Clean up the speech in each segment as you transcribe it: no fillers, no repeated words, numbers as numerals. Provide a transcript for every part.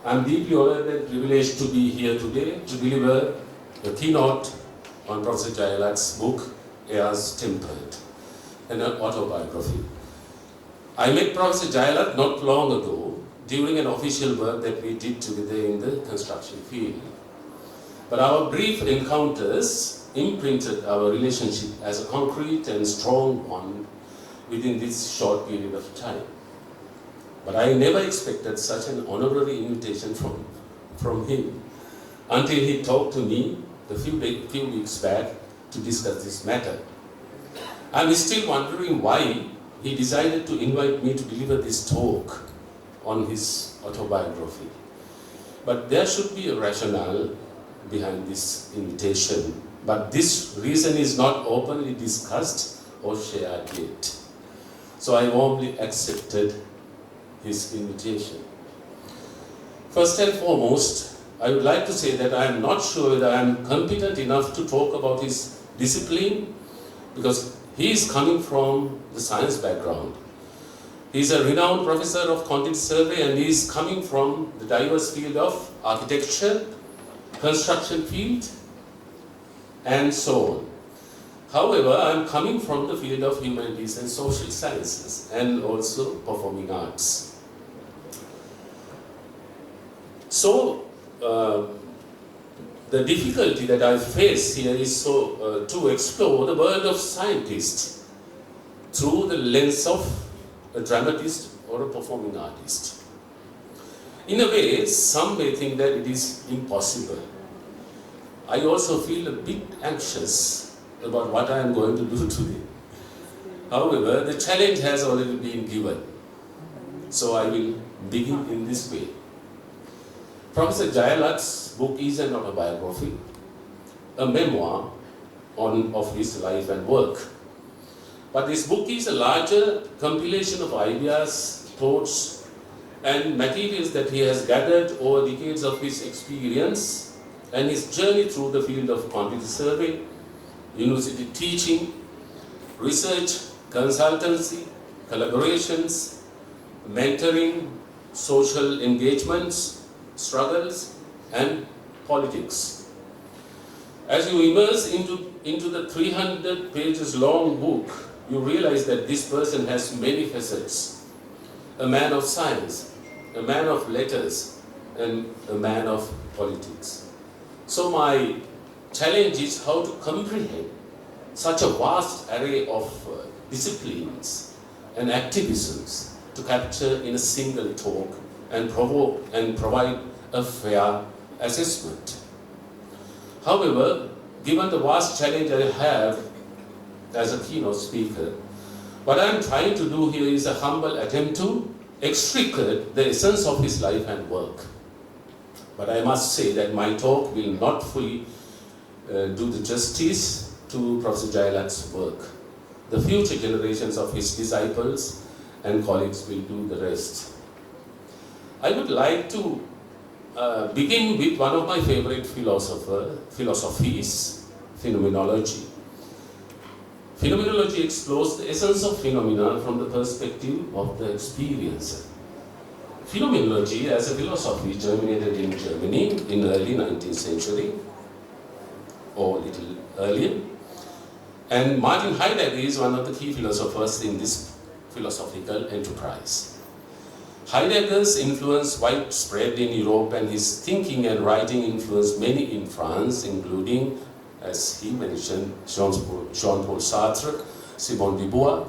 I'm deeply honored and privileged to be here today to deliver a keynote on Professor Jayalath's book, HEIRS TEMPERED, an autobiography. I met Professor Jayalath not long ago during an official work that we did together in the construction field. But our brief encounters imprinted our relationship as a concrete and strong one within this short period of time. But I never expected such an honorary invitation from him until he talked to me a few weeks back to discuss this matter. I'm still wondering why he decided to invite me to deliver this talk on his autobiography. But there should be a rationale behind this invitation. But this reason is not openly discussed or shared yet. So I warmly accepted his invitation. First and foremost, I would like to say that I am not sure whether I am competent enough to talk about his discipline, because he is coming from the science background. He is a renowned professor of quantity survey and he is coming from the diverse field of architecture, construction field, and so on. However, I am coming from the field of humanities and social sciences and also performing arts. So, the difficulty that I face here is to explore the world of scientists through the lens of a dramatist or a performing artist. In a way, some may think that it is impossible. I also feel a bit anxious about what I am going to do today. However, the challenge has already been given. So I will begin in this way. Professor Jayalath's book is an autobiography, a memoir of his life and work. But this book is a larger compilation of ideas, thoughts, and materials that he has gathered over decades of his experience and his journey through the field of quantity survey, university teaching, research, consultancy, collaborations, mentoring, social engagements, struggles, and politics. As you immerse into the 300 pages long book, you realize that this person has many facets. A man of science, a man of letters, and a man of politics. So my challenge is how to comprehend such a vast array of disciplines and activisms to capture in a single talk and provoke and provide a fair assessment. However, given the vast challenge I have as a keynote speaker, what I am trying to do here is a humble attempt to extricate the essence of his life and work. But I must say that my talk will not fully do the justice to Professor Jayalath's work. The future generations of his disciples and colleagues will do the rest. I would like to begin with one of my favorite philosophies, phenomenology. Phenomenology explores the essence of phenomena from the perspective of the experiencer. Phenomenology as a philosophy germinated in Germany in early 19th century, or a little earlier. And Martin Heidegger is one of the key philosophers in this philosophical enterprise. Heidegger's influence widespread in Europe, and his thinking and writing influenced many in France, including, as he mentioned, Jean-Paul Sartre, Simone de Beauvoir,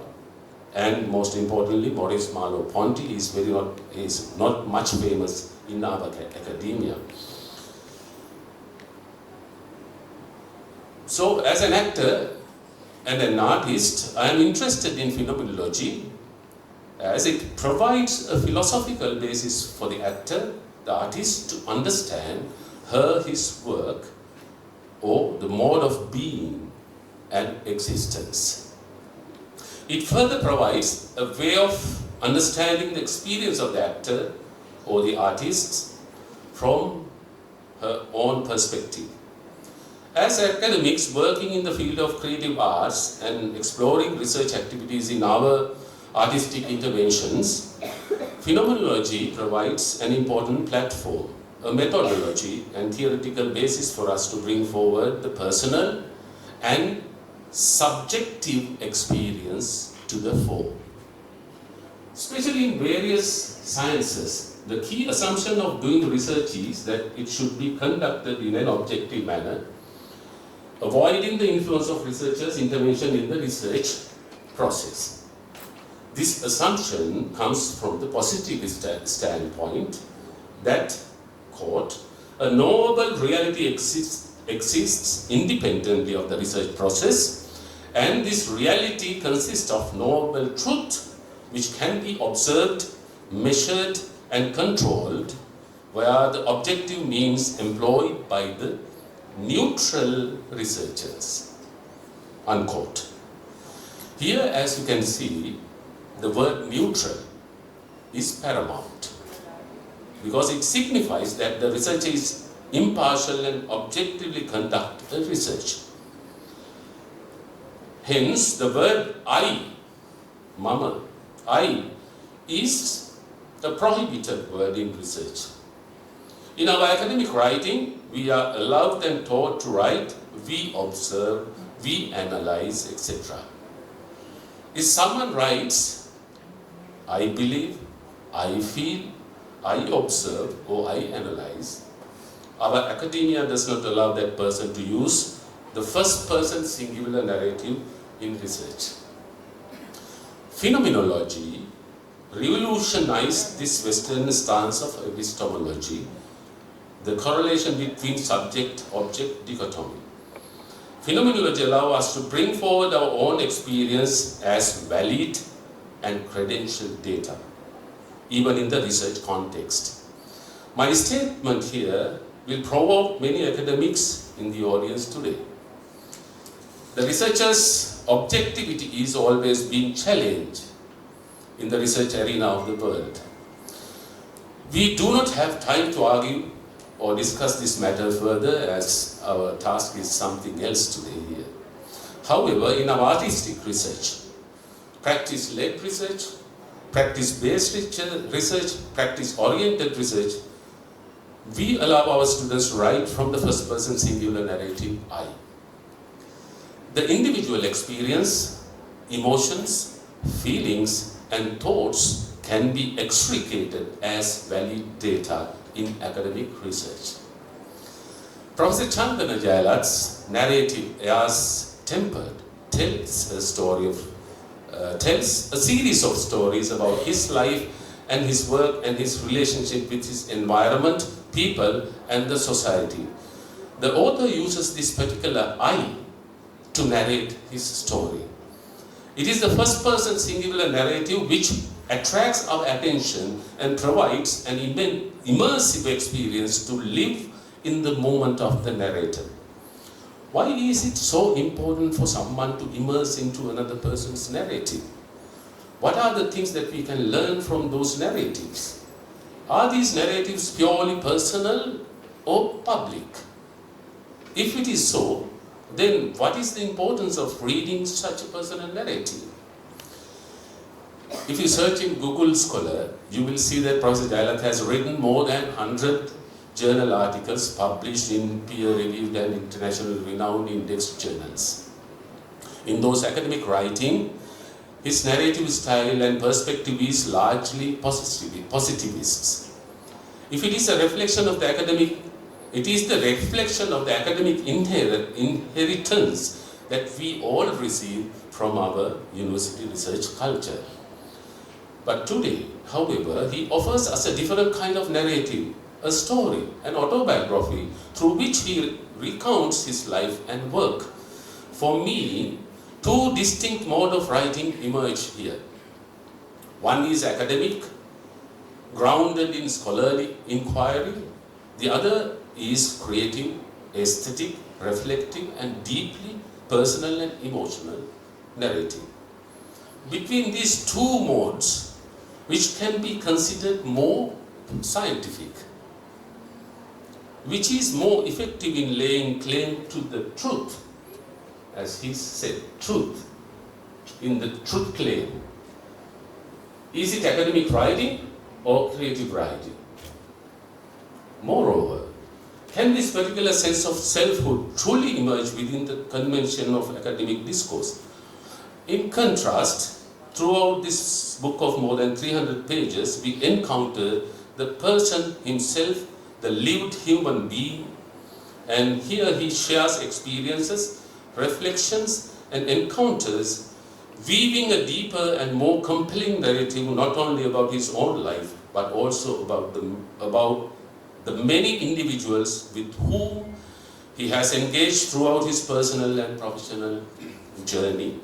and most importantly, Maurice Merleau-Ponty. He is not much famous in our academia. So, as an actor and an artist, I am interested in phenomenology, as it provides a philosophical basis for the actor, the artist, to understand his work, or the mode of being and existence. It further provides a way of understanding the experience of the actor or the artist from her own perspective. As academics working in the field of creative arts and exploring research activities in our artistic interventions, Phenomenology provides an important platform, a methodology and theoretical basis for us to bring forward the personal and subjective experience to the fore. Especially in various sciences, the key assumption of doing research is that it should be conducted in an objective manner, avoiding the influence of researchers' intervention in the research process. This assumption comes from the positivist standpoint that, quote, a knowable reality exists independently of the research process, and this reality consists of knowable truth which can be observed, measured and controlled via the objective means employed by the neutral researchers, unquote. Here, as you can see, the word neutral is paramount because it signifies that the researcher is impartial and objectively conduct the research. Hence, the word mama, I is the prohibited word in research. In our academic writing, we are allowed and taught to write, we observe, we analyze, etc. If someone writes, I believe, I feel, I observe, or I analyze, our academia does not allow that person to use the first person singular narrative in research. Phenomenology revolutionized this Western stance of epistemology, the correlation between subject-object dichotomy. Phenomenology allows us to bring forward our own experience as valid and credentialed data, even in the research context. My statement here will provoke many academics in the audience today. The researcher's objectivity is always being challenged in the research arena of the world. We do not have time to argue or discuss this matter further, as our task is something else today here. However, in our artistic research, practice-led research, practice-based research, practice-oriented research, we allow our students to write from the first-person singular narrative, I. The individual experience, emotions, feelings, and thoughts can be extricated as valid data in academic research. Professor Chandana Jayalath's narrative, HEIRS TEMPERED, tells a series of stories about his life and his work and his relationship with his environment, people, and the society. The author uses this particular I to narrate his story. It is the first-person singular narrative which attracts our attention and provides an immersive experience to live in the moment of the narrator. Why is it so important for someone to immerse into another person's narrative? What are the things that we can learn from those narratives? Are these narratives purely personal or public? If it is so, then what is the importance of reading such a personal narrative? If you search in Google Scholar, you will see that Professor Jayalath has written more than 100 journal articles published in peer-reviewed and international renowned indexed journals. In those academic writing, his narrative style and perspective is largely positivist. If it is a reflection of the academic, it is the reflection of the academic inheritance that we all receive from our university research culture. But today, however, he offers us a different kind of narrative, a story, an autobiography through which he recounts his life and work. For me, two distinct modes of writing emerge here. One is academic, grounded in scholarly inquiry. The other is creative, aesthetic, reflective, and deeply personal and emotional narrative. Between these two modes, which can be considered more scientific, which is more effective in laying claim to the truth, as he said, truth, in the truth claim. Is it academic writing or creative writing. Moreover, can this particular sense of selfhood truly emerge within the convention of academic discourse? In contrast, throughout this book of more than 300 pages, we encounter the person himself, the lived human being, and here he shares experiences, reflections, and encounters, weaving a deeper and more compelling narrative not only about his own life, but also about the many individuals with whom he has engaged throughout his personal and professional journey.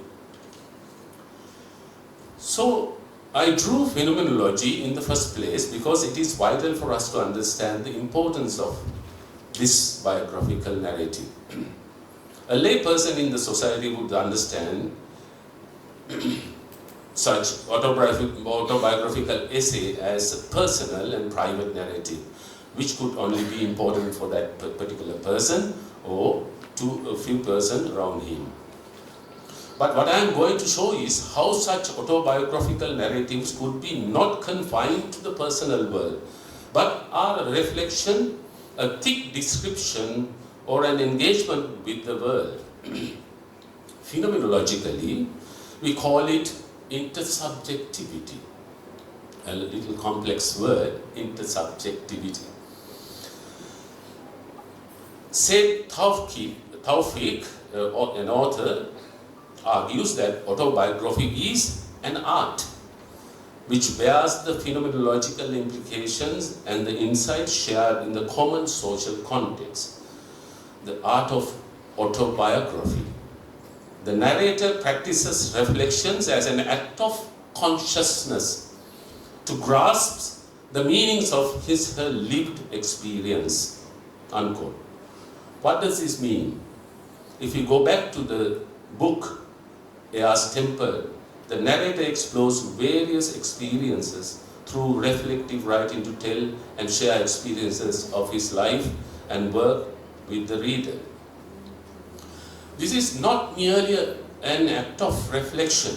So, I drew phenomenology in the first place because it is vital for us to understand the importance of this biographical narrative. A lay person in the society would understand such autobiographical essay as a personal and private narrative, which could only be important for that particular person or to a few persons around him. But what I am going to show is how such autobiographical narratives could be not confined to the personal world, but are a reflection, a thick description, or an engagement with the world. Phenomenologically, we call it intersubjectivity. A little complex word, intersubjectivity. 𝗕𝗘𝗥𝗦, an author, argues that autobiography is an art which bears the phenomenological implications and the insights shared in the common social context. The art of autobiography. The narrator practices reflections as an act of consciousness to grasp the meanings of her lived experience. Unquote. What does this mean? If you go back to the book, HEIRS TEMPERED, the narrator explores various experiences through reflective writing to tell and share experiences of his life and work with the reader. This is not merely an act of reflection.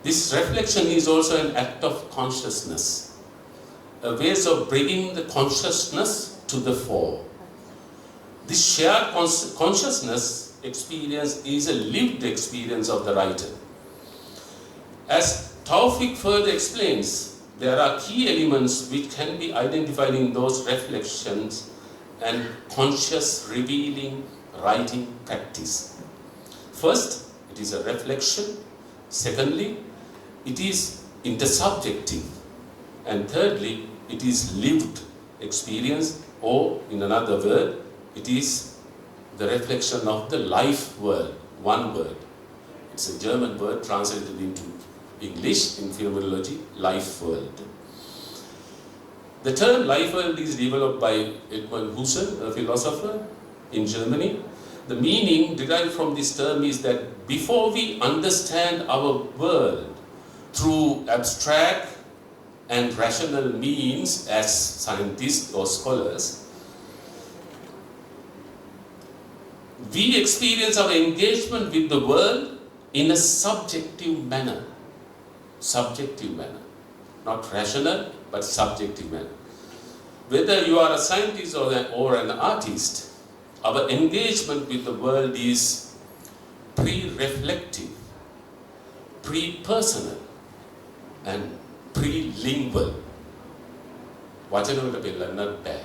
This reflection is also an act of consciousness, a way of bringing the consciousness to the fore. This shared consciousness experience is a lived experience of the writer. As Taufik further explains, there are key elements which can be identified in those reflections and conscious revealing writing practice. First, it is a reflection. Secondly, it is intersubjective. And thirdly, it is lived experience, or in another word, it is the reflection of the life world, one word. It's a German word translated into English in phenomenology, life world. The term life world is developed by Edmund Husserl, a philosopher in Germany. The meaning derived from this term is that before we understand our world through abstract and rational means as scientists or scholars, we experience our engagement with the world in a subjective manner. Subjective manner. Not rational, but subjective manner. Whether you are a scientist or an artist, our engagement with the world is pre-reflective, pre-personal, and pre-lingual. වචනවලට පෙන්නන්නත් බෑ.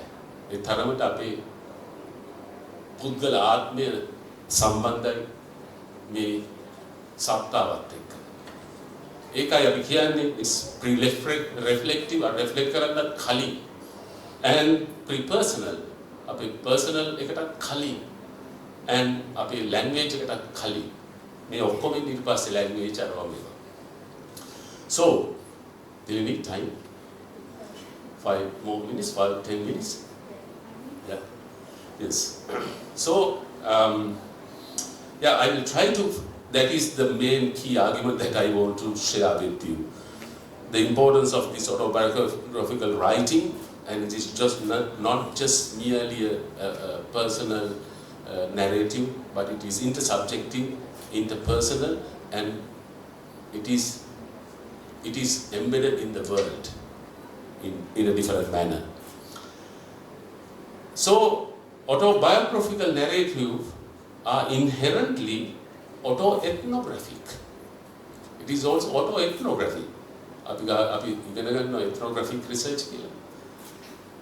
ඒ තරමට අපේ පුද්ගල ආත්මය සම්බන්ධයි මේ සත්තාවත් එක්ක. ඒකයි අපි කියන්නේ it's pre-reflective or reflect කරන්නත් කලින් and pre-personal අපේ personal එකටත් කලින් and අපේ language එකටත් කලින් මේ ඔක්කොම ඊට පස්සේ language අරවම මේවා. So do you need time? 5 more minutes, 10 minutes? Yeah. Yes. So, yeah, I will try to, that is the main key argument that I want to share with you. The importance of this autobiographical writing, and it is just not just merely a personal narrative, but it is intersubjective, interpersonal, and it is embedded in the world. in a different manner. So, autobiographical narrative are inherently autoethnographic. It is also autoethnography. අපි ඉගෙන ගන්න ethnographic research කියලා.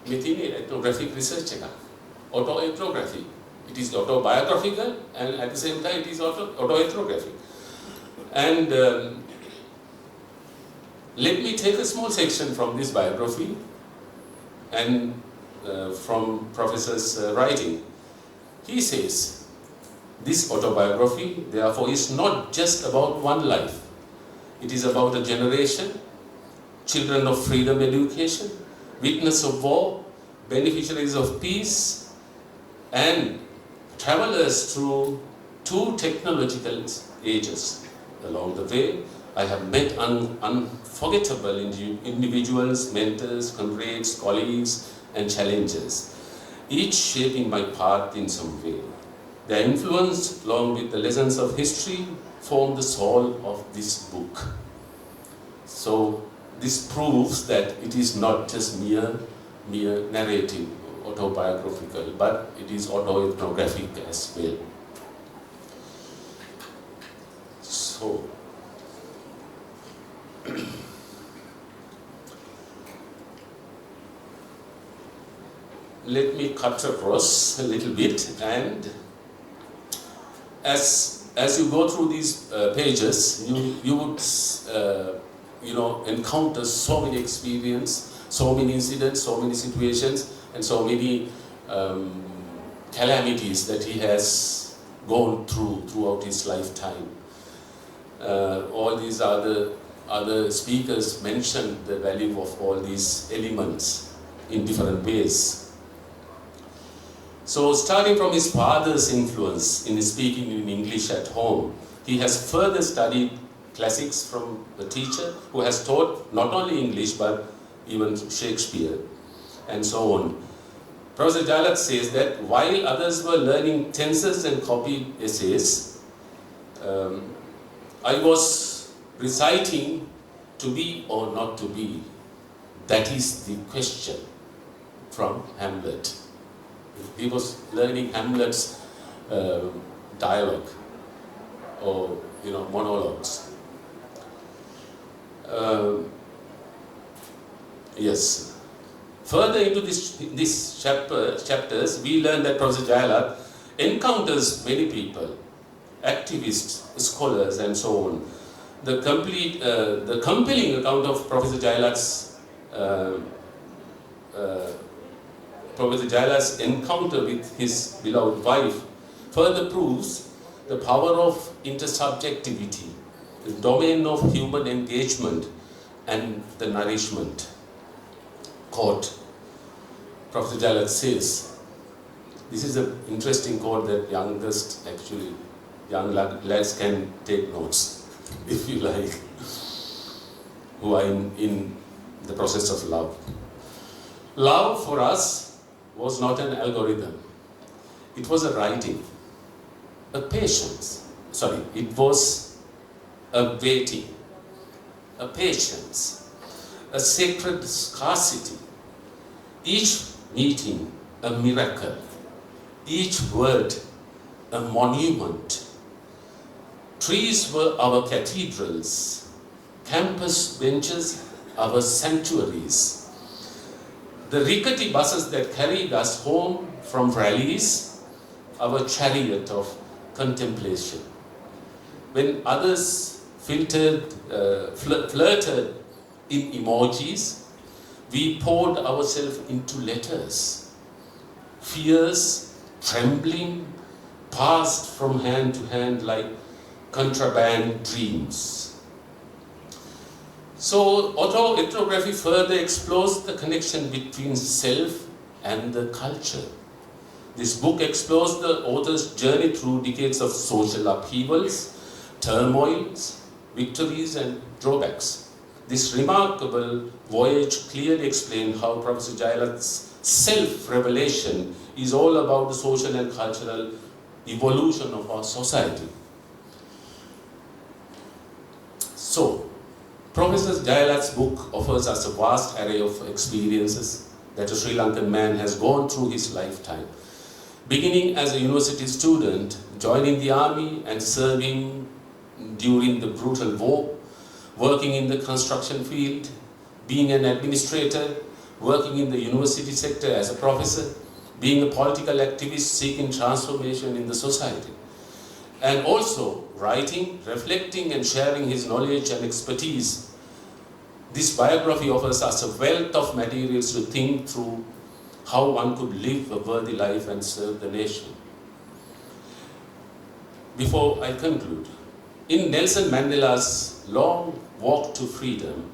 මේ තියෙන්නේ ethnographic research එක. Autoethnography. It is autobiographical and at the same time it is autoethnographic. And let me take a small section from this biography and from Professor's writing. He says, this autobiography, therefore, is not just about one life. It is about a generation, children of freedom education, witness of war, beneficiaries of peace, and travelers through two technological ages. Along the way, I have met unforgettable individuals, mentors, comrades, colleagues, and challenges, each shaping my path in some way. Their influence, along with the lessons of history, form the soul of this book. So this proves that it is not just mere narrative, autobiographical, but it is autoethnographic as well. So, let me cut across a little bit, and as you go through these pages, you would encounter so many experiences, so many incidents, so many situations, and so many calamities that he has gone throughout his lifetime. All these other speakers mentioned the value of all these elements in different ways. So, starting from his father's influence in speaking in English at home, he has further studied classics from a teacher who has taught not only English but even Shakespeare and so on. Professor Jayalath says that while others were learning tenses and copied essays, I was reciting to be or not to be. That is the question from Hamlet. He was learning Hamlet's dialogue or monologues. Yes. Further into this chapters, we learn that Professor Jayalath encounters many people, activists, scholars, and so on. The compelling account of Professor Jayalath's encounter with his beloved wife further proves the power of intersubjectivity, the domain of human engagement, and the nourishment. Quote, Professor Jayalath says, this is an interesting quote that young lads can take notes, if you like, who are in the process of love. Love for us was not an algorithm. It was a writing, a patience. It was a waiting, a patience, a sacred scarcity. Each meeting a miracle, each word a monument. Trees were our cathedrals, campus benches our sanctuaries. The rickety buses that carried us home from rallies, our chariot of contemplation. When others flirted in emojis, we poured ourselves into letters. Fears, trembling, passed from hand to hand like contraband dreams. So, autoethnography further explores the connection between self and the culture. This book explores the author's journey through decades of social upheavals, turmoils, victories, and drawbacks. This remarkable voyage clearly explains how Professor Jayalath's self-revelation is all about the social and cultural evolution of our society. So, Professor Jayalath's book offers us a vast array of experiences that a Sri Lankan man has gone through his lifetime. Beginning as a university student, joining the army and serving during the brutal war, working in the construction field, being an administrator, working in the university sector as a professor, being a political activist seeking transformation in the society, and also writing, reflecting and sharing his knowledge and expertise. This biography offers us a wealth of materials to think through how one could live a worthy life and serve the nation. Before I conclude, in Nelson Mandela's Long Walk to Freedom,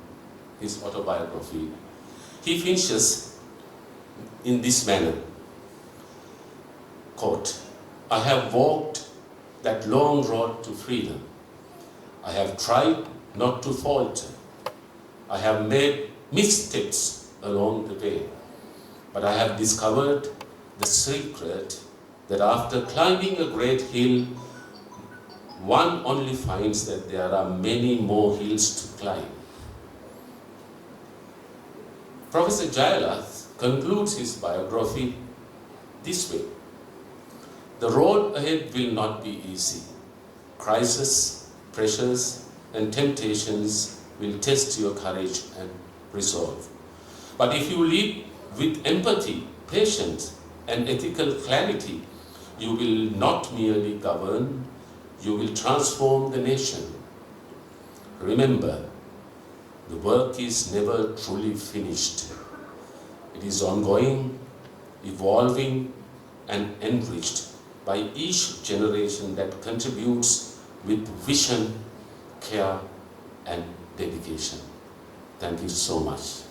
his autobiography, he finishes in this manner, quote, "I have walked that long road to freedom. I have tried not to falter. I have made missteps along the way, but I have discovered the secret that after climbing a great hill, one only finds that there are many more hills to climb." Professor Jayalath concludes his biography this way: "The road ahead will not be easy. Crises, pressures, and temptations will test your courage and resolve. But if you lead with empathy, patience, and ethical clarity, you will not merely govern, you will transform the nation. Remember, the work is never truly finished. It is ongoing, evolving, and enriched by each generation that contributes with vision, care, and dedication." Thank you so much.